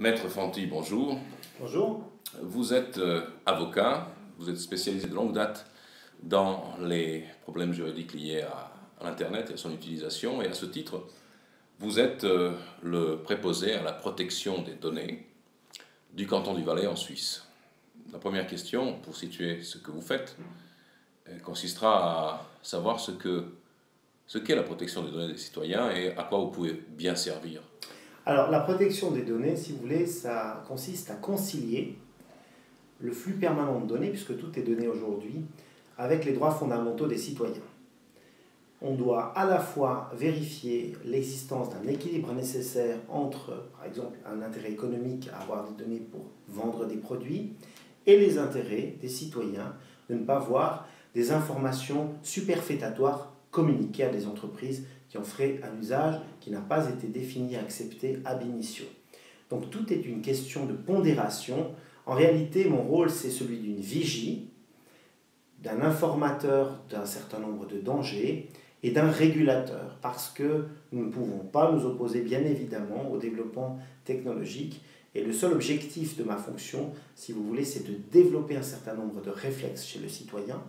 Maître Fanti, bonjour. Bonjour. Vous êtes avocat, vous êtes spécialisé de longue date dans les problèmes juridiques liés à l'Internet et à son utilisation, et à ce titre, vous êtes le préposé à la protection des données du canton du Valais en Suisse. La première question, pour situer ce que vous faites, consistera à savoir ce qu'est la protection des données des citoyens et à quoi vous pouvez bien servir. Alors, la protection des données, si vous voulez, ça consiste à concilier le flux permanent de données, puisque tout est donné aujourd'hui, avec les droits fondamentaux des citoyens. On doit à la fois vérifier l'existence d'un équilibre nécessaire entre, par exemple, un intérêt économique à avoir des données pour vendre des produits et les intérêts des citoyens de ne pas voir des informations superfétatoires communiquées à des entreprises qui en feraient un usage qui n'a pas été défini et accepté ab initio. Donc tout est une question de pondération. En réalité, mon rôle, c'est celui d'une vigie, d'un informateur d'un certain nombre de dangers et d'un régulateur, parce que nous ne pouvons pas nous opposer bien évidemment au développement technologique. Et le seul objectif de ma fonction, si vous voulez, c'est de développer un certain nombre de réflexes chez le citoyen,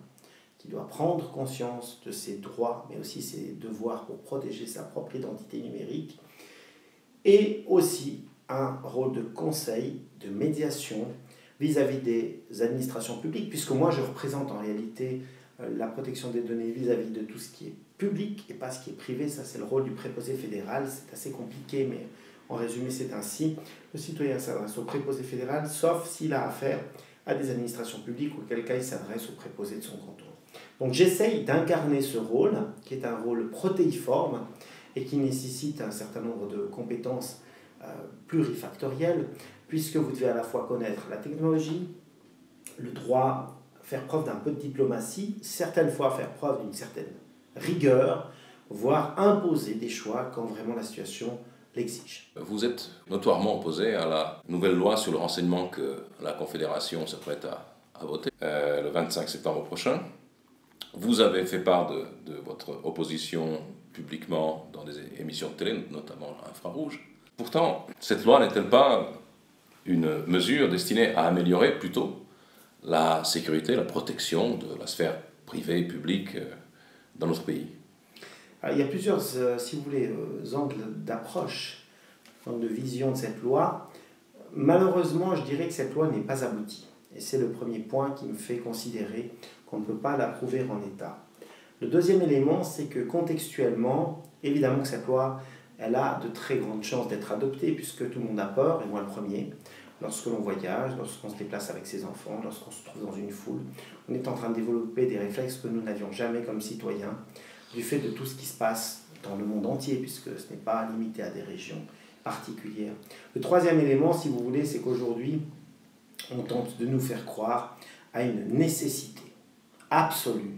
qui doit prendre conscience de ses droits, mais aussi ses devoirs pour protéger sa propre identité numérique, et aussi un rôle de conseil, de médiation vis-à-vis des administrations publiques, puisque moi je représente en réalité la protection des données vis-à-vis de tout ce qui est public et pas ce qui est privé. Ça, c'est le rôle du préposé fédéral. C'est assez compliqué, mais en résumé, c'est ainsi. Le citoyen s'adresse au préposé fédéral, sauf s'il a affaire à des administrations publiques, auquel cas il s'adresse au préposé de son canton. Donc j'essaye d'incarner ce rôle, qui est un rôle protéiforme et qui nécessite un certain nombre de compétences plurifactorielles, puisque vous devez à la fois connaître la technologie, le droit, faire preuve d'un peu de diplomatie, certaines fois faire preuve d'une certaine rigueur, voire imposer des choix quand vraiment la situation l'exige. Vous êtes notoirement opposé à la nouvelle loi sur le renseignement que la Confédération s'apprête à voter le 25 septembre prochain. Vous avez fait part de votre opposition publiquement dans des émissions de télé, notamment Infrarouge. Pourtant, cette loi n'est-elle pas une mesure destinée à améliorer plutôt la sécurité, la protection de la sphère privée et publique dans notre pays? Alors, il y a plusieurs, si vous voulez, angles d'approche, de vision de cette loi. Malheureusement, je dirais que cette loi n'est pas aboutie. Et c'est le premier point qui me fait considérer qu'on ne peut pas l'approuver en l'état. Le deuxième élément, c'est que contextuellement, évidemment que cette loi, elle a de très grandes chances d'être adoptée, puisque tout le monde a peur, et moi le premier. Lorsque l'on voyage, lorsqu'on se déplace avec ses enfants, lorsqu'on se trouve dans une foule, on est en train de développer des réflexes que nous n'avions jamais comme citoyens, du fait de tout ce qui se passe dans le monde entier, puisque ce n'est pas limité à des régions particulières. Le troisième élément, si vous voulez, c'est qu'aujourd'hui, on tente de nous faire croire à une nécessité absolue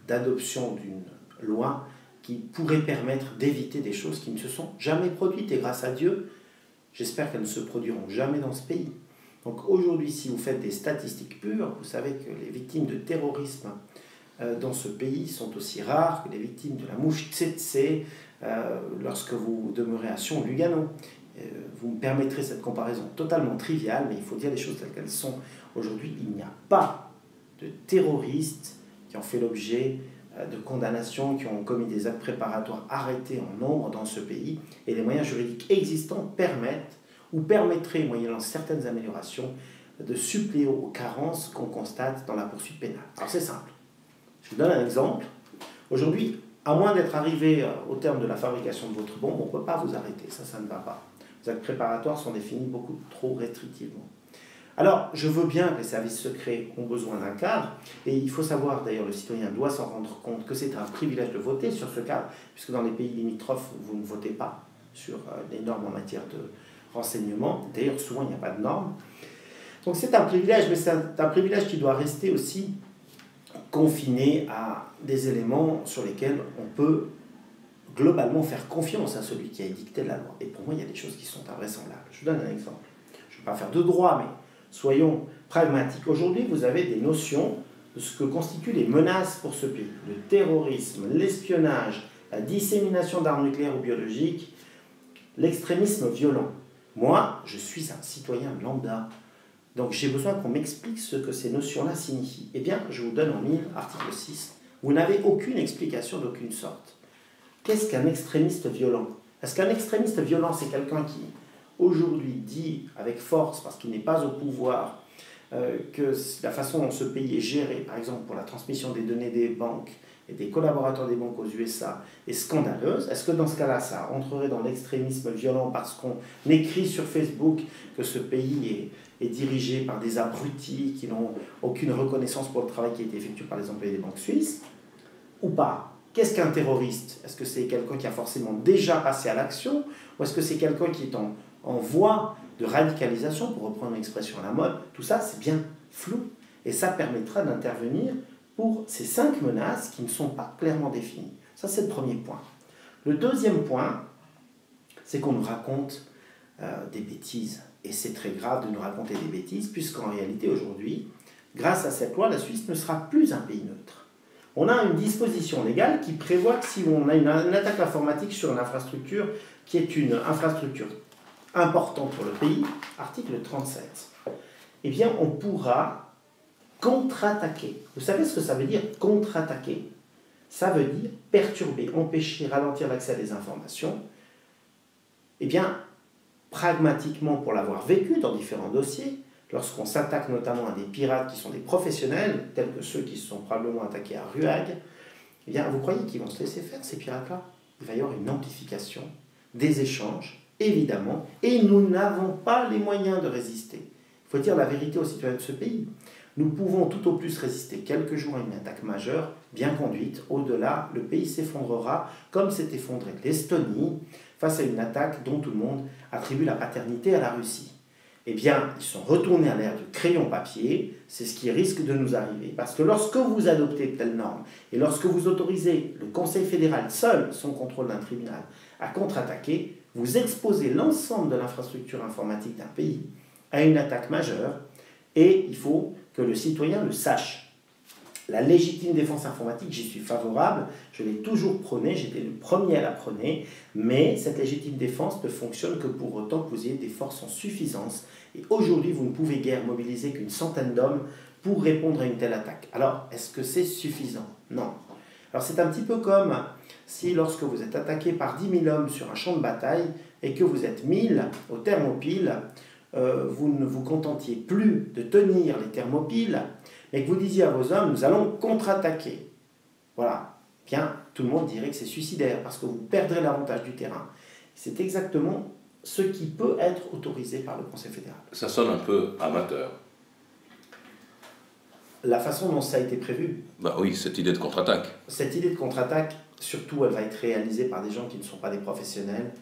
d'adoption d'une loi qui pourrait permettre d'éviter des choses qui ne se sont jamais produites. Et grâce à Dieu, j'espère qu'elles ne se produiront jamais dans ce pays. Donc aujourd'hui, si vous faites des statistiques pures, vous savez que les victimes de terrorisme dans ce pays sont aussi rares que les victimes de la mouche tsetse lorsque vous demeurez à Sion-Lugano. Vous me permettrez cette comparaison totalement triviale, mais il faut dire les choses telles qu'elles sont. Aujourd'hui, il n'y a pas de terroristes qui ont fait l'objet de condamnations, qui ont commis des actes préparatoires arrêtés en nombre dans ce pays, et les moyens juridiques existants permettent, ou permettraient, moyennant certaines améliorations, de suppléer aux carences qu'on constate dans la poursuite pénale. Alors c'est simple. Je vous donne un exemple. Aujourd'hui, à moins d'être arrivé au terme de la fabrication de votre bombe, on ne peut pas vous arrêter. Ça ne va pas. Les actes préparatoires sont définis beaucoup trop restrictivement. Alors, je veux bien que les services secrets ont besoin d'un cadre, et il faut savoir, d'ailleurs, le citoyen doit s'en rendre compte que c'est un privilège de voter sur ce cadre, puisque dans les pays limitrophes, vous ne votez pas sur les normes en matière de renseignement. D'ailleurs, souvent, il n'y a pas de normes. Donc c'est un privilège, mais c'est un privilège qui doit rester aussi confiné à des éléments sur lesquels on peut globalement faire confiance à celui qui a édicté la loi. Et pour moi, il y a des choses qui sont invraisemblables. Je vous donne un exemple. Je ne vais pas faire de droit, mais soyons pragmatiques. Aujourd'hui, vous avez des notions de ce que constituent les menaces pour ce pays. Le terrorisme, l'espionnage, la dissémination d'armes nucléaires ou biologiques, l'extrémisme violent. Moi, je suis un citoyen lambda. Donc j'ai besoin qu'on m'explique ce que ces notions-là signifient. Eh bien, je vous donne en mille, article 6. Vous n'avez aucune explication d'aucune sorte. Qu'est-ce qu'un extrémiste violent? Est-ce qu'un extrémiste violent, c'est quelqu'un qui, aujourd'hui, dit avec force, parce qu'il n'est pas au pouvoir, que la façon dont ce pays est géré, par exemple pour la transmission des données des banques et des collaborateurs des banques aux USA, est scandaleuse? Est-ce que dans ce cas-là, ça entrerait dans l'extrémisme violent parce qu'on écrit sur Facebook que ce pays est dirigé par des abrutis qui n'ont aucune reconnaissance pour le travail qui a été effectué par les employés des banques suisses? Ou pas? Qu'est-ce qu'un terroriste? Est-ce que c'est quelqu'un qui a forcément déjà passé à l'action? Ou est-ce que c'est quelqu'un qui est en voie de radicalisation, pour reprendre une expression à la mode? Tout ça, c'est bien flou. Et ça permettra d'intervenir pour ces 5 menaces qui ne sont pas clairement définies. Ça, c'est le premier point. Le deuxième point, c'est qu'on nous raconte des bêtises. Et c'est très grave de nous raconter des bêtises, puisqu'en réalité, aujourd'hui, grâce à cette loi, la Suisse ne sera plus un pays neutre. On a une disposition légale qui prévoit que si on a une attaque informatique sur une infrastructure qui est une infrastructure importante pour le pays, article 37, eh bien on pourra contre-attaquer. Vous savez ce que ça veut dire, contre-attaquer? Ça veut dire perturber, empêcher, ralentir l'accès à des informations. Eh bien, pragmatiquement, pour l'avoir vécu dans différents dossiers, lorsqu'on s'attaque notamment à des pirates qui sont des professionnels, tels que ceux qui se sont probablement attaqués à Ruag, eh bien, vous croyez qu'ils vont se laisser faire, ces pirates-là? Il va y avoir une amplification des échanges, évidemment, et nous n'avons pas les moyens de résister. Il faut dire la vérité aux citoyens de ce pays. Nous pouvons tout au plus résister quelques jours à une attaque majeure, bien conduite. Au-delà, le pays s'effondrera, comme s'est effondré l'Estonie, face à une attaque dont tout le monde attribue la paternité à la Russie. Eh bien, ils sont retournés à l'ère du crayon-papier, c'est ce qui risque de nous arriver. Parce que lorsque vous adoptez de telles normes, et lorsque vous autorisez le Conseil fédéral seul, son contrôle d'un tribunal, à contre-attaquer, vous exposez l'ensemble de l'infrastructure informatique d'un pays à une attaque majeure, et il faut que le citoyen le sache. La légitime défense informatique, j'y suis favorable, je l'ai toujours prônée, j'étais le premier à la prôner, mais cette légitime défense ne fonctionne que pour autant que vous ayez des forces en suffisance. Et aujourd'hui, vous ne pouvez guère mobiliser qu'une centaine d'hommes pour répondre à une telle attaque. Alors, est-ce que c'est suffisant? Non. Alors, c'est un petit peu comme si lorsque vous êtes attaqué par 10 000 hommes sur un champ de bataille et que vous êtes 1000 au thermopyle, vous ne vous contentiez plus de tenir les thermopiles, mais que vous disiez à vos hommes, nous allons contre-attaquer. Voilà. Bien, tout le monde dirait que c'est suicidaire, parce que vous perdrez l'avantage du terrain. C'est exactement ce qui peut être autorisé par le Conseil fédéral. Ça sonne un peu amateur. La façon dont ça a été prévu. Bah oui, cette idée de contre-attaque. Cette idée de contre-attaque, surtout, elle va être réalisée par des gens qui ne sont pas des professionnels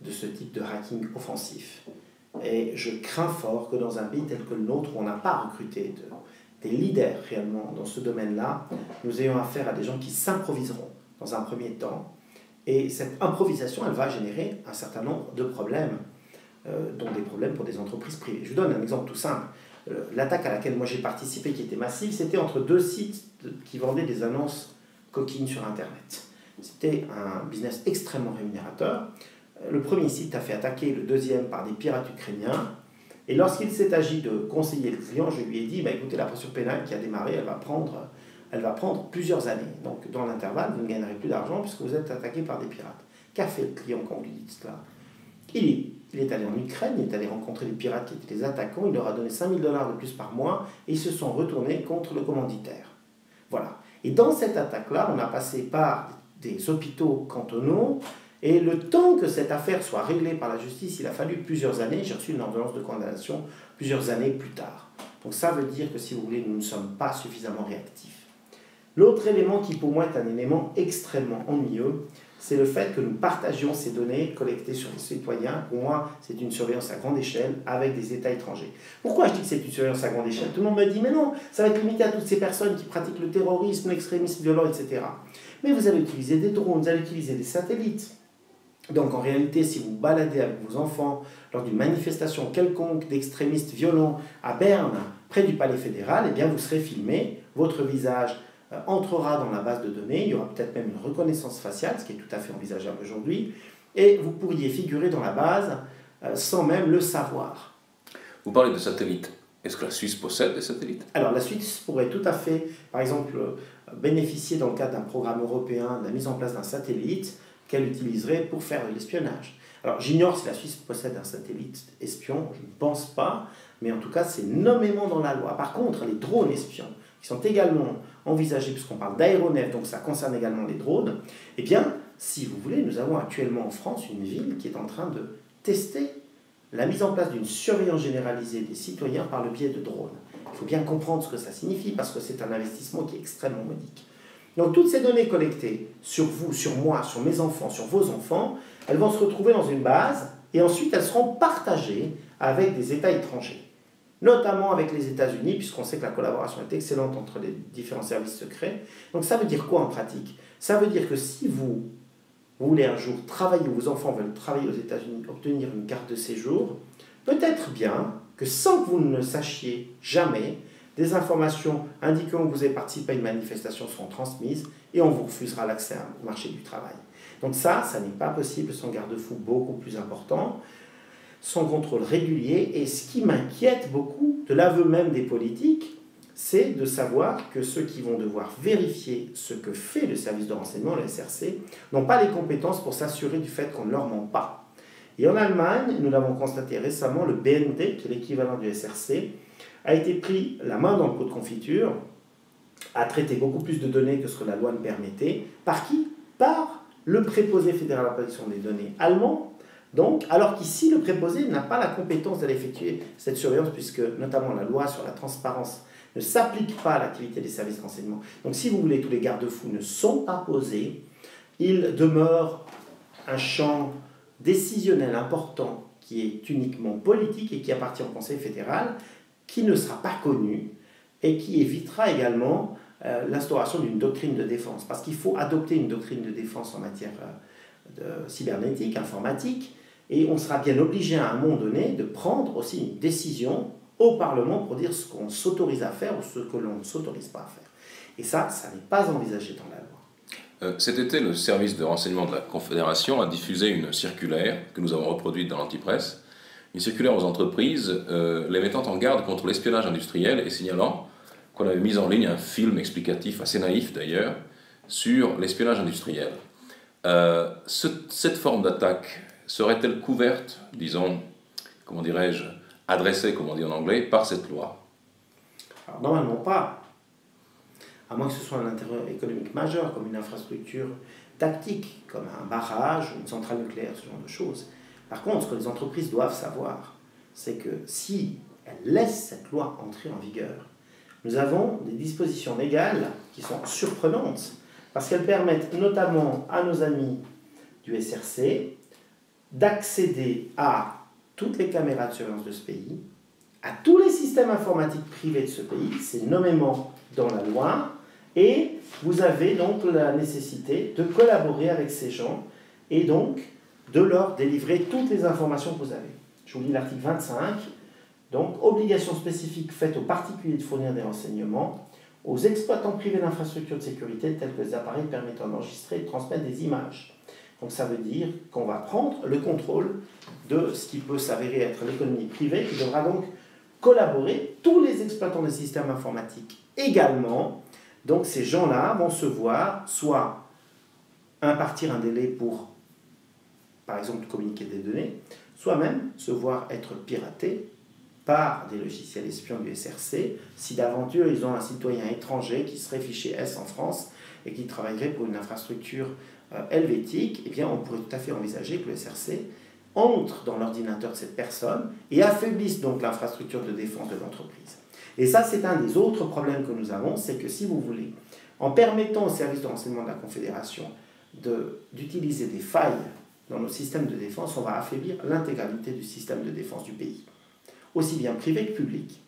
de ce type de hacking offensif. Et je crains fort que dans un pays tel que le nôtre, où on n'a pas recruté des leaders réellement dans ce domaine-là, nous ayons affaire à des gens qui s'improviseront dans un premier temps. Et cette improvisation, elle va générer un certain nombre de problèmes, dont des problèmes pour des entreprises privées. Je vous donne un exemple tout simple. L'attaque à laquelle moi j'ai participé, qui était massive, c'était entre 2 sites qui vendaient des annonces coquines sur Internet. C'était un business extrêmement rémunérateur. Le premier site a fait attaquer le deuxième par des pirates ukrainiens. Et lorsqu'il s'est agi de conseiller le client, je lui ai dit, écoutez, la procédure pénale qui a démarré, elle va prendre plusieurs années. Donc, dans l'intervalle, vous ne gagnerez plus d'argent puisque vous êtes attaqué par des pirates. Qu'a fait le client quand on lui dit cela? Il est allé en Ukraine, il est allé rencontrer les pirates qui étaient les attaquants, il leur a donné 5 000 $ de plus par mois et ils se sont retournés contre le commanditaire. Voilà. Et dans cette attaque-là, on a passé par des hôpitaux cantonaux. Et le temps que cette affaire soit réglée par la justice, il a fallu plusieurs années. J'ai reçu une ordonnance de condamnation plusieurs années plus tard. Donc ça veut dire que, si vous voulez, nous ne sommes pas suffisamment réactifs. L'autre élément qui, pour moi, est un élément extrêmement ennuyeux, c'est le fait que nous partagions ces données collectées sur les citoyens. Pour moi, c'est une surveillance à grande échelle avec des États étrangers. Pourquoi je dis que c'est une surveillance à grande échelle? Tout le monde me dit, mais non, ça va être limité à toutes ces personnes qui pratiquent le terrorisme, l'extrémisme violent, etc. Mais vous allez utiliser des drones, vous allez utiliser des satellites. Donc en réalité, si vous baladez avec vos enfants lors d'une manifestation quelconque d'extrémistes violents à Berne, près du Palais fédéral, eh bien vous serez filmé, votre visage entrera dans la base de données, il y aura peut-être même une reconnaissance faciale, ce qui est tout à fait envisageable aujourd'hui, et vous pourriez figurer dans la base sans même le savoir. Vous parlez de satellites. Est-ce que la Suisse possède des satellites? Alors la Suisse pourrait tout à fait, par exemple, bénéficier dans le cadre d'un programme européen de la mise en place d'un satellite qu'elle utiliserait pour faire de l'espionnage. Alors j'ignore si la Suisse possède un satellite espion, je ne pense pas, mais en tout cas c'est nommément dans la loi. Par contre, les drones espions, qui sont également envisagés, puisqu'on parle d'aéronefs, donc ça concerne également les drones, eh bien, si vous voulez, nous avons actuellement en France une ville qui est en train de tester la mise en place d'une surveillance généralisée des citoyens par le biais de drones. Il faut bien comprendre ce que ça signifie, parce que c'est un investissement qui est extrêmement modique. Donc toutes ces données collectées sur vous, sur moi, sur mes enfants, sur vos enfants, elles vont se retrouver dans une base, et ensuite elles seront partagées avec des États étrangers, notamment avec les États-Unis, puisqu'on sait que la collaboration est excellente entre les différents services secrets. Donc ça veut dire quoi en pratique? Ça veut dire que si vous voulez un jour travailler, ou vos enfants veulent travailler aux États-Unis, obtenir une carte de séjour, peut-être bien que sans que vous ne le sachiez jamais, des informations indiquant que vous avez participé à une manifestation seront transmises et on vous refusera l'accès au marché du travail. Donc ça n'est pas possible sans garde-fou beaucoup plus important, sans contrôle régulier. Et ce qui m'inquiète beaucoup, de l'aveu même des politiques, c'est de savoir que ceux qui vont devoir vérifier ce que fait le service de renseignement, le SRC, n'ont pas les compétences pour s'assurer du fait qu'on ne leur ment pas. Et en Allemagne, nous l'avons constaté récemment, le BND, qui est l'équivalent du SRC, a été pris la main dans le pot de confiture, a traité beaucoup plus de données que ce que la loi ne permettait. Par qui? Par le préposé fédéral à la protection des données allemand. Donc, alors qu'ici, le préposé n'a pas la compétence d'aller effectuer cette surveillance, puisque notamment la loi sur la transparence ne s'applique pas à l'activité des services de renseignement. Donc, si vous voulez, tous les garde-fous ne sont pas posés. Il demeure un champ décisionnel important qui est uniquement politique et qui appartient au Conseil fédéral, qui ne sera pas connu et qui évitera également l'instauration d'une doctrine de défense. Parce qu'il faut adopter une doctrine de défense en matière de cybernétique, informatique, et on sera bien obligé à un moment donné de prendre aussi une décision au Parlement pour dire ce qu'on s'autorise à faire ou ce que l'on ne s'autorise pas à faire. Et ça n'est pas envisagé dans la loi. Cet été, le service de renseignement de la Confédération a diffusé une circulaire que nous avons reproduite dans l'Antipresse, une circulaire aux entreprises les mettant en garde contre l'espionnage industriel et signalant qu'on avait mis en ligne un film explicatif, assez naïf d'ailleurs, sur l'espionnage industriel. Cette forme d'attaque serait-elle couverte, disons, comment dirais-je, adressée, comme on dit en anglais, par cette loi? Alors, normalement pas. À moins que ce soit un intérêt économique majeur, comme une infrastructure tactique, comme un barrage, une centrale nucléaire, ce genre de choses. Par contre, ce que les entreprises doivent savoir, c'est que si elles laissent cette loi entrer en vigueur, nous avons des dispositions légales qui sont surprenantes, parce qu'elles permettent notamment à nos amis du SRC d'accéder à toutes les caméras de surveillance de ce pays, à tous les systèmes informatiques privés de ce pays, c'est nommément dans la loi, et vous avez donc la nécessité de collaborer avec ces gens, et donc de leur délivrer toutes les informations que vous avez. Je vous lis l'article 25. Donc, obligation spécifique faite aux particuliers de fournir des renseignements aux exploitants privés d'infrastructures de sécurité tels que les appareils permettant d'enregistrer et de transmettre des images. Donc ça veut dire qu'on va prendre le contrôle de ce qui peut s'avérer être l'économie privée, qui devra donc collaborer, tous les exploitants des systèmes informatiques également. Donc ces gens-là vont se voir soit impartir un délai pour, par exemple, communiquer des données, soit même se voir être piratés par des logiciels espions du SRC, si d'aventure ils ont un citoyen étranger qui serait fiché S en France et qui travaillerait pour une infrastructure helvétique, eh bien on pourrait tout à fait envisager que le SRC entre dans l'ordinateur de cette personne et affaiblisse donc l'infrastructure de défense de l'entreprise. Et ça, c'est un des autres problèmes que nous avons, c'est que si vous voulez, en permettant au service de renseignement de la Confédération d'utiliser des failles dans nos systèmes de défense, on va affaiblir l'intégralité du système de défense du pays, aussi bien privé que public.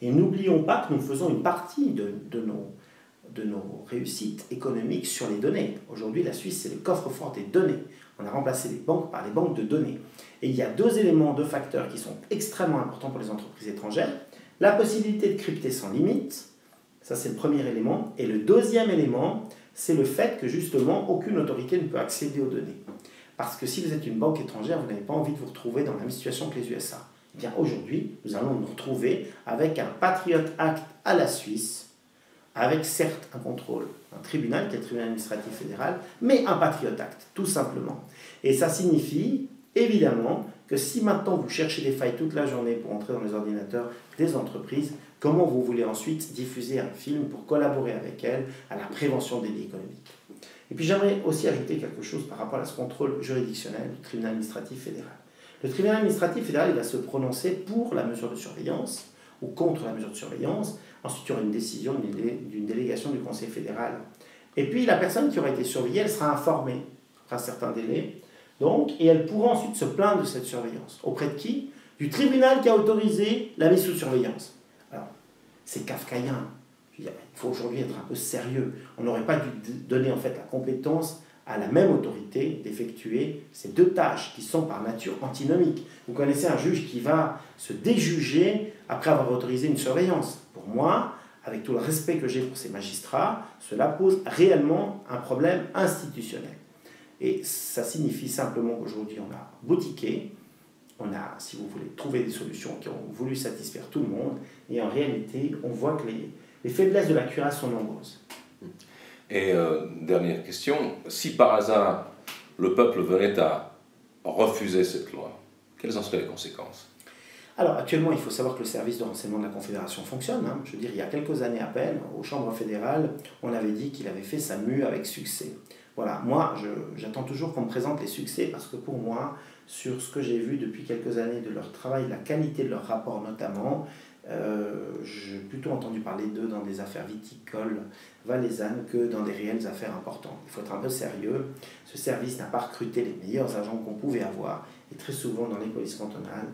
Et n'oublions pas que nous faisons une partie de nos réussites économiques sur les données. Aujourd'hui, la Suisse, c'est le coffre-fort des données. On a remplacé les banques par les banques de données. Et il y a deux éléments, deux facteurs qui sont extrêmement importants pour les entreprises étrangères. La possibilité de crypter sans limite, ça c'est le premier élément. Et le deuxième élément, c'est le fait que justement, aucune autorité ne peut accéder aux données. Parce que si vous êtes une banque étrangère, vous n'avez pas envie de vous retrouver dans la même situation que les USA. Eh bien, aujourd'hui, nous allons nous retrouver avec un Patriot Act à la Suisse, avec certes un contrôle, un tribunal qui est le tribunal administratif fédéral, mais un Patriot Act, tout simplement. Et ça signifie, évidemment, que si maintenant vous cherchez des failles toute la journée pour entrer dans les ordinateurs des entreprises, comment vous voulez ensuite diffuser un film pour collaborer avec elles à la prévention des délits économiques? Et puis j'aimerais aussi ajouter quelque chose par rapport à ce contrôle juridictionnel du tribunal administratif fédéral. Le tribunal administratif fédéral il va se prononcer pour la mesure de surveillance ou contre la mesure de surveillance. Ensuite, il y aura une décision d'une délégation du Conseil fédéral. Et puis la personne qui aura été surveillée, elle sera informée après un certain délai. Donc, et elle pourra ensuite se plaindre de cette surveillance. Auprès de qui? Du tribunal qui a autorisé la mise sous surveillance. Alors, c'est kafkaïen. Je veux dire, il faut aujourd'hui être un peu sérieux. On n'aurait pas dû donner en fait la compétence à la même autorité d'effectuer ces deux tâches qui sont par nature antinomiques. Vous connaissez un juge qui va se déjuger après avoir autorisé une surveillance. Pour moi, avec tout le respect que j'ai pour ces magistrats, cela pose réellement un problème institutionnel. Et ça signifie simplement qu'aujourd'hui, on a boutiqué, on a, si vous voulez, trouvé des solutions qui ont voulu satisfaire tout le monde, et en réalité, on voit que les faiblesses de la cuirasse sont nombreuses. Et dernière question, si par hasard le peuple venait à refuser cette loi, quelles en seraient les conséquences? Alors actuellement, il faut savoir que le service de renseignement de la Confédération fonctionne. Je veux dire, il y a quelques années à peine, aux chambres fédérales, on avait dit qu'il avait fait sa mue avec succès. Voilà, moi, j'attends toujours qu'on me présente les succès parce que pour moi, sur ce que j'ai vu depuis quelques années de leur travail, la qualité de leur rapport notamment, j'ai plutôt entendu parler d'eux dans des affaires viticoles valaisannes que dans des réelles affaires importantes. Il faut être un peu sérieux. Ce service n'a pas recruté les meilleurs agents qu'on pouvait avoir et très souvent dans les polices cantonales,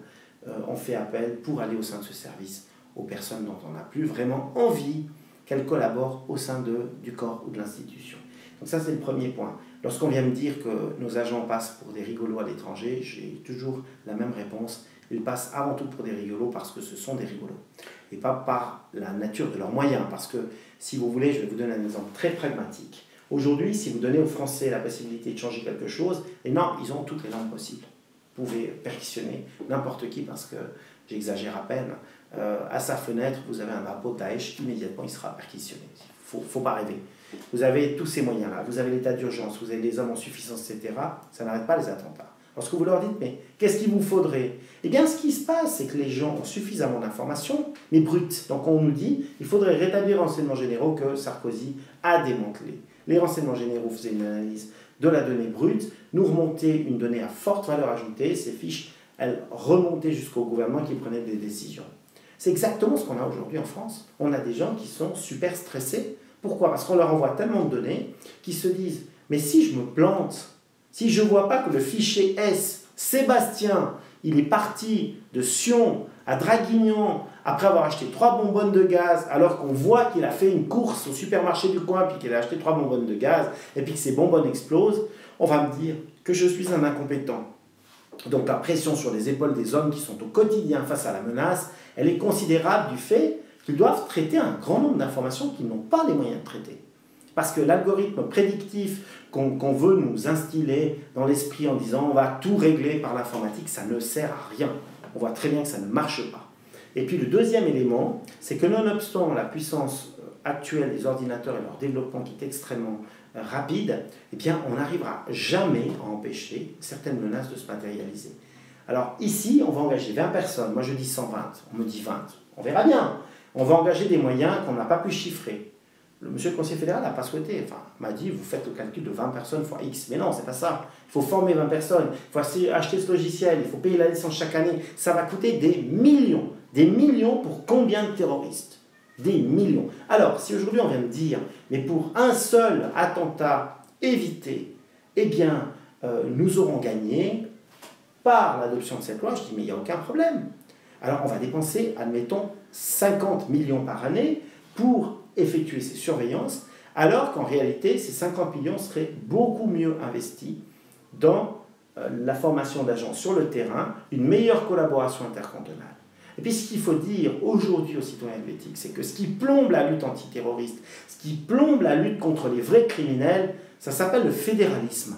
on fait appel pour aller au sein de ce service aux personnes dont on n'a plus vraiment envie qu'elles collaborent au sein du corps ou de l'institution. Donc ça, c'est le premier point. Lorsqu'on vient me dire que nos agents passent pour des rigolos à l'étranger, j'ai toujours la même réponse. Ils passent avant tout pour des rigolos parce que ce sont des rigolos. Et pas par la nature de leurs moyens. Parce que, si vous voulez, je vais vous donner un exemple très pragmatique. Aujourd'hui, si vous donnez aux Français la possibilité de changer quelque chose, et non, ils ont toutes les langues possibles. Vous pouvez perquisitionner n'importe qui parce que, j'exagère à peine, à sa fenêtre, vous avez un drapeau Daesh, immédiatement il sera perquisitionné. Il ne faut pas rêver. Vous avez tous ces moyens-là, vous avez l'état d'urgence, vous avez les hommes en suffisance, etc. Ça n'arrête pas les attentats. Lorsque vous leur dites, mais qu'est-ce qu'il vous faudrait? Eh bien, ce qui se passe, c'est que les gens ont suffisamment d'informations, mais brutes. Donc on nous dit, il faudrait rétablir les renseignements généraux que Sarkozy a démantelés. Les renseignements généraux faisaient une analyse de la donnée brute, nous remontaient une donnée à forte valeur ajoutée, ces fiches, elles remontaient jusqu'au gouvernement qui prenait des décisions. C'est exactement ce qu'on a aujourd'hui en France. On a des gens qui sont super stressés. Pourquoi? Parce qu'on leur envoie tellement de données qu'ils se disent, mais si je me plante, si je ne vois pas que le fichier S, Sébastien, il est parti de Sion à Draguignan après avoir acheté 3 bonbonnes de gaz, alors qu'on voit qu'il a fait une course au supermarché du coin, puis qu'il a acheté 3 bonbonnes de gaz, et puis que ces bonbonnes explosent, on va me dire que je suis un incompétent. Donc la pression sur les épaules des hommes qui sont au quotidien face à la menace, elle est considérable du fait qu'ils doivent traiter un grand nombre d'informations qu'ils n'ont pas les moyens de traiter. Parce que l'algorithme prédictif qu'on veut nous instiller dans l'esprit en disant on va tout régler par l'informatique, ça ne sert à rien. On voit très bien que ça ne marche pas. Et puis le deuxième élément, c'est que nonobstant la puissance actuelle des ordinateurs et leur développement qui est extrêmement rapide, eh bien on n'arrivera jamais à empêcher certaines menaces de se matérialiser. Alors ici, on va engager 20 personnes, moi je dis 120, on me dit 20, on verra bien. On va engager des moyens qu'on n'a pas pu chiffrer. Le monsieur le conseiller fédéral n'a pas souhaité, enfin, m'a dit, vous faites le calcul de 20 personnes fois X. Mais non, c'est pas ça. Il faut former 20 personnes, il faut acheter ce logiciel, il faut payer la licence chaque année. Ça va coûter des millions. Des millions pour combien de terroristes? Des millions. Alors, si aujourd'hui on vient de dire, mais pour un seul attentat évité, eh bien, nous aurons gagné par l'adoption de cette loi, je dis, mais il n'y a aucun problème. Alors, on va dépenser, admettons, 50 millions par année pour effectuer ces surveillances, alors qu'en réalité, ces 50 millions seraient beaucoup mieux investis dans la formation d'agents sur le terrain, une meilleure collaboration intercantonale. Et puis ce qu'il faut dire aujourd'hui aux citoyens helvétiques, c'est que ce qui plombe la lutte antiterroriste, ce qui plombe la lutte contre les vrais criminels, ça s'appelle le fédéralisme.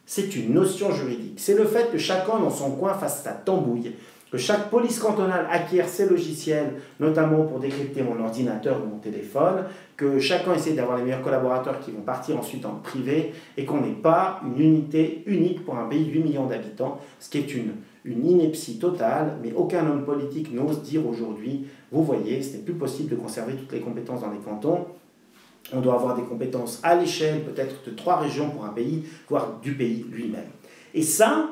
c'est une notion juridique. C'est le fait que chacun dans son coin fasse sa tambouille, que chaque police cantonale acquiert ses logiciels, notamment pour décrypter mon ordinateur ou mon téléphone, que chacun essaie d'avoir les meilleurs collaborateurs qui vont partir ensuite dans le privé, et qu'on n'ait pas une unité unique pour un pays de 8 millions d'habitants, ce qui est une ineptie totale, mais aucun homme politique n'ose dire aujourd'hui, vous voyez, ce n'est plus possible de conserver toutes les compétences dans les cantons. On doit avoir des compétences à l'échelle peut-être de 3 régions pour un pays, voire du pays lui-même. Et ça,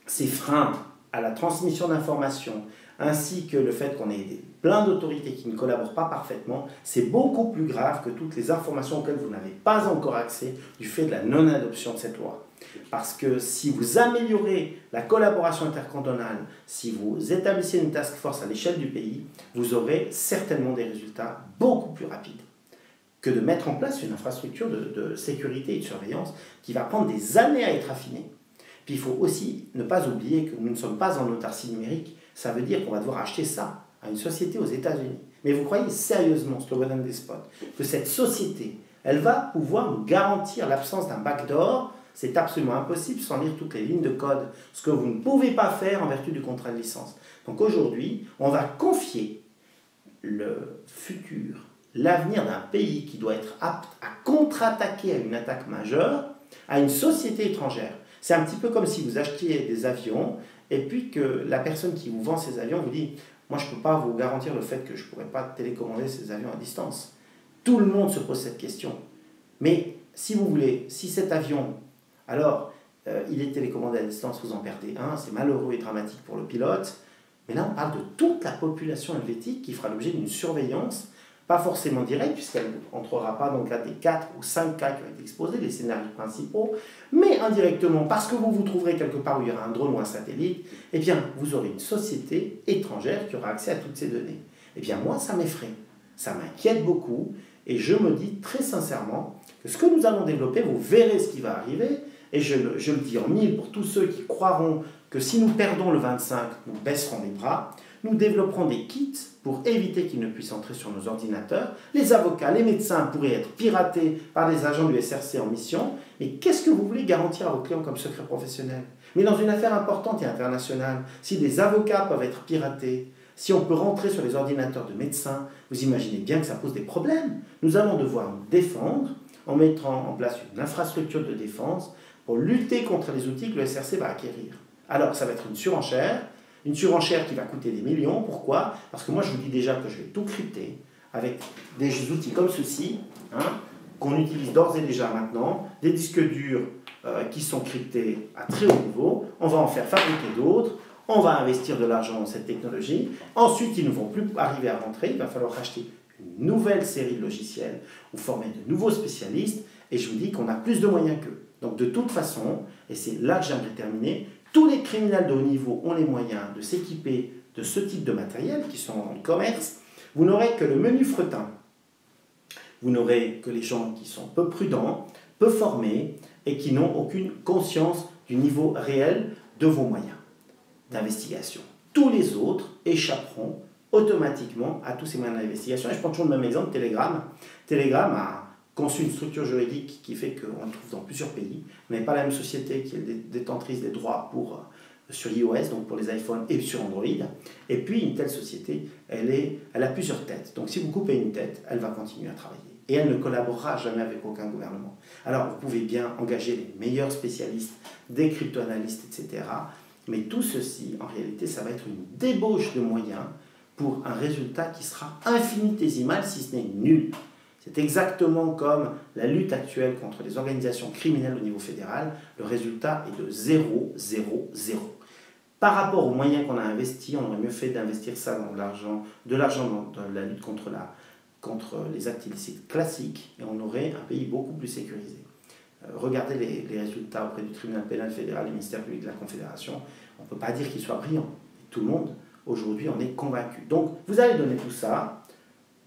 ces freins à la transmission d'informations, ainsi que le fait qu'on ait plein d'autorités qui ne collaborent pas parfaitement, c'est beaucoup plus grave que toutes les informations auxquelles vous n'avez pas encore accès du fait de la non-adoption de cette loi. Parce que si vous améliorez la collaboration intercantonale, si vous établissez une task force à l'échelle du pays, vous aurez certainement des résultats beaucoup plus rapides que de mettre en place une infrastructure de sécurité et de surveillance qui va prendre des années à être affinée. Puis il faut aussi ne pas oublier que nous ne sommes pas en autarcie numérique. Ça veut dire qu'on va devoir acheter ça à une société aux États-Unis. Mais vous croyez sérieusement, Slobodan Despot, que cette société, elle va pouvoir nous garantir l'absence d'un backdoor? C'est absolument impossible sans lire toutes les lignes de code, ce que vous ne pouvez pas faire en vertu du contrat de licence. Donc aujourd'hui, on va confier le futur, l'avenir d'un pays qui doit être apte à contre-attaquer à une attaque majeure, à une société étrangère. C'est un petit peu comme si vous achetiez des avions et puis que la personne qui vous vend ces avions vous dit « Moi, je ne peux pas vous garantir le fait que je ne pourrais pas télécommander ces avions à distance. » Tout le monde se pose cette question. Mais si vous voulez, si cet avion, alors, il est télécommandé à distance, vous en perdez un, c'est malheureux et dramatique pour le pilote. Mais là, on parle de toute la population helvétique qui fera l'objet d'une surveillance, pas forcément directe, puisqu'elle n'entrera pas dans le cadre des 4 ou 5 cas qui ont été exposés, les scénarios principaux, mais indirectement, parce que vous vous trouverez quelque part où il y aura un drone ou un satellite, eh bien, vous aurez une société étrangère qui aura accès à toutes ces données. Eh bien, moi, ça m'effraie, ça m'inquiète beaucoup, et je me dis très sincèrement que ce que nous allons développer, vous verrez ce qui va arriver, et je le dis en mille pour tous ceux qui croiront que si nous perdons le 25, nous baisserons les bras. Nous développerons des kits pour éviter qu'ils ne puissent entrer sur nos ordinateurs. Les avocats, les médecins pourraient être piratés par des agents du SRC en mission. Mais qu'est-ce que vous voulez garantir à vos clients comme secret professionnel? Mais dans une affaire importante et internationale, si des avocats peuvent être piratés, si on peut rentrer sur les ordinateurs de médecins, vous imaginez bien que ça pose des problèmes. Nous allons devoir nous défendre en mettant en place une infrastructure de défense pour lutter contre les outils que le SRC va acquérir. Alors, ça va être une surenchère qui va coûter des millions. Pourquoi? Parce que moi, je vous dis déjà que je vais tout crypter avec des outils comme ceci, qu'on utilise d'ores et déjà maintenant, des disques durs qui sont cryptés à très haut niveau. On va en faire fabriquer d'autres. On va investir de l'argent dans cette technologie. Ensuite, ils ne vont plus arriver à rentrer. Il va falloir acheter une nouvelle série de logiciels ou former de nouveaux spécialistes. Et je vous dis qu'on a plus de moyens qu'eux. Donc, de toute façon, et c'est là que j'aimerais terminer, tous les criminels de haut niveau ont les moyens de s'équiper de ce type de matériel qui sont dans le commerce. Vous n'aurez que le menu fretin. Vous n'aurez que les gens qui sont peu prudents, peu formés et qui n'ont aucune conscience du niveau réel de vos moyens d'investigation. Tous les autres échapperont automatiquement à tous ces moyens d'investigation. Et je prends toujours le même exemple, Telegram. Telegram a conçu une structure juridique qui fait qu'on le trouve dans plusieurs pays. On n'est pas la même société qui est détentrice des droits sur iOS, donc pour les iPhones et sur Android. Et puis une telle société, elle a plusieurs têtes. Donc si vous coupez une tête, elle va continuer à travailler. Et elle ne collaborera jamais avec aucun gouvernement. Alors vous pouvez bien engager les meilleurs spécialistes, des crypto-analystes, etc. Mais tout ceci, en réalité, ça va être une débauche de moyens pour un résultat qui sera infinitésimal, si ce n'est nul. C'est exactement comme la lutte actuelle contre les organisations criminelles au niveau fédéral. Le résultat est de 0, 0, 0. Par rapport aux moyens qu'on a investis, on aurait mieux fait d'investir ça dans de l'argent dans la lutte contre les actes illicites classiques, et on aurait un pays beaucoup plus sécurisé. Regardez les résultats auprès du tribunal pénal fédéral et du ministère public de la Confédération. On ne peut pas dire qu'ils soient brillants. Tout le monde, aujourd'hui, en est convaincu. Donc, vous allez donner tout ça,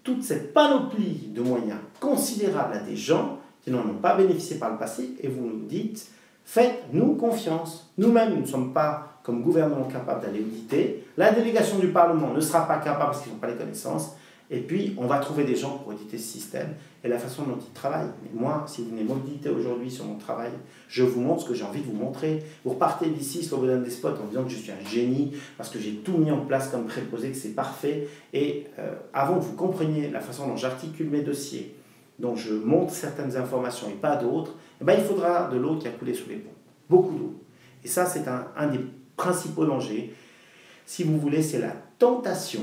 toute cette panoplie de moyens considérables à des gens qui n'en ont pas bénéficié par le passé, et vous nous dites, faites-nous confiance. Nous-mêmes, nous ne sommes pas, comme gouvernement, capables d'aller auditer. La délégation du Parlement ne sera pas capable parce qu'ils n'ont pas les connaissances. Et puis, on va trouver des gens pour auditer ce système et la façon dont ils travaillent. Mais moi, si vous venez m'auditer aujourd'hui sur mon travail, je vous montre ce que j'ai envie de vous montrer. Vous repartez d'ici, Slobodan Despot, en disant que je suis un génie, parce que j'ai tout mis en place comme préposé, que c'est parfait. Et avant que vous compreniez la façon dont j'articule mes dossiers, dont je montre certaines informations et pas d'autres, eh ben, il faudra de l'eau qui a coulé sous les ponts. Beaucoup d'eau. Et ça, c'est un des principaux dangers. Si vous voulez, c'est la tentation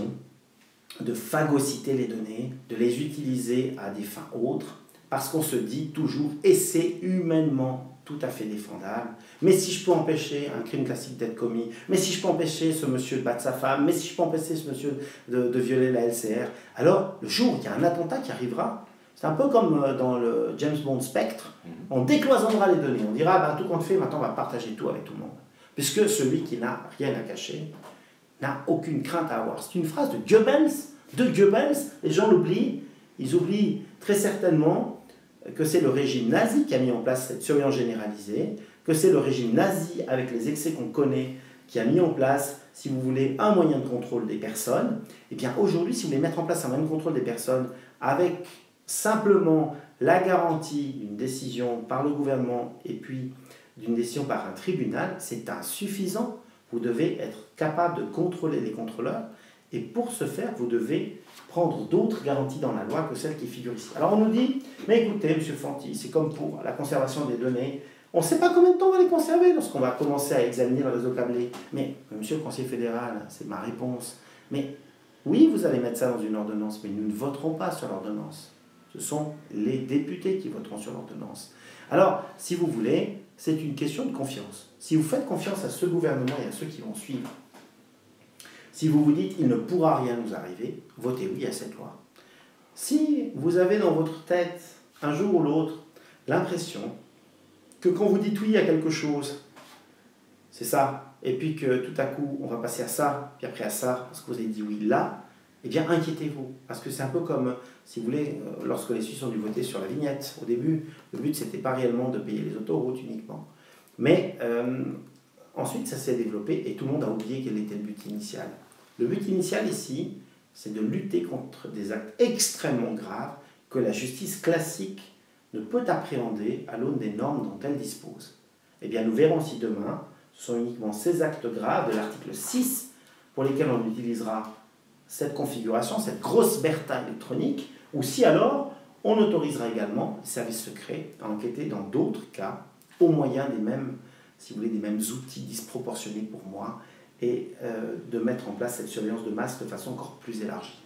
de phagocyter les données, de les utiliser à des fins autres, parce qu'on se dit toujours, et c'est humainement tout à fait défendable, mais si je peux empêcher un crime classique d'être commis, mais si je peux empêcher ce monsieur de battre sa femme, mais si je peux empêcher ce monsieur de violer la LCR, alors le jour où il y a un attentat qui arrivera, c'est un peu comme dans le James Bond Spectre, on décloisonnera les données, on dira, ben, tout compte fait, maintenant on va partager tout avec tout le monde, puisque celui qui n'a rien à cacher n'a aucune crainte à avoir. C'est une phrase de Goebbels. Les gens l'oublient. Ils oublient très certainement que c'est le régime nazi qui a mis en place cette surveillance généralisée, que c'est le régime nazi, avec les excès qu'on connaît, qui a mis en place, si vous voulez, un moyen de contrôle des personnes. Et bien aujourd'hui, si vous voulez mettre en place un moyen de contrôle des personnes avec simplement la garantie d'une décision par le gouvernement et puis d'une décision par un tribunal, c'est insuffisant. Vous devez être capable de contrôler les contrôleurs et pour ce faire, vous devez prendre d'autres garanties dans la loi que celles qui figurent ici. Alors on nous dit, mais écoutez, M. Fanti, c'est comme pour la conservation des données, on ne sait pas combien de temps on va les conserver lorsqu'on va commencer à examiner le réseau câblé. Mais, monsieur le conseiller fédéral, c'est ma réponse, mais oui, vous allez mettre ça dans une ordonnance, mais nous ne voterons pas sur l'ordonnance. Ce sont les députés qui voteront sur l'ordonnance. Alors, si vous voulez, c'est une question de confiance. Si vous faites confiance à ce gouvernement et à ceux qui vont suivre, si vous vous dites « il ne pourra rien nous arriver », votez oui à cette loi. Si vous avez dans votre tête, un jour ou l'autre, l'impression que quand vous dites oui à quelque chose, c'est ça, et puis que tout à coup, on va passer à ça, puis après à ça, parce que vous avez dit oui là, eh bien inquiétez-vous, parce que c'est un peu comme, si vous voulez, lorsque les Suisses ont dû voter sur la vignette. Au début, le but, c'était pas réellement de payer les autoroutes uniquement. Mais ensuite, ça s'est développé et tout le monde a oublié quel était le but initial. Le but initial ici, c'est de lutter contre des actes extrêmement graves que la justice classique ne peut appréhender à l'aune des normes dont elle dispose. Eh bien, nous verrons si demain, ce sont uniquement ces actes graves de l'article 6 pour lesquels on utilisera cette configuration, cette grosse Bertha électronique, ou si alors on autorisera également les services secrets à enquêter dans d'autres cas au moyen des mêmes, si vous voulez, des mêmes outils disproportionnés pour moi et de mettre en place cette surveillance de masse de façon encore plus élargie.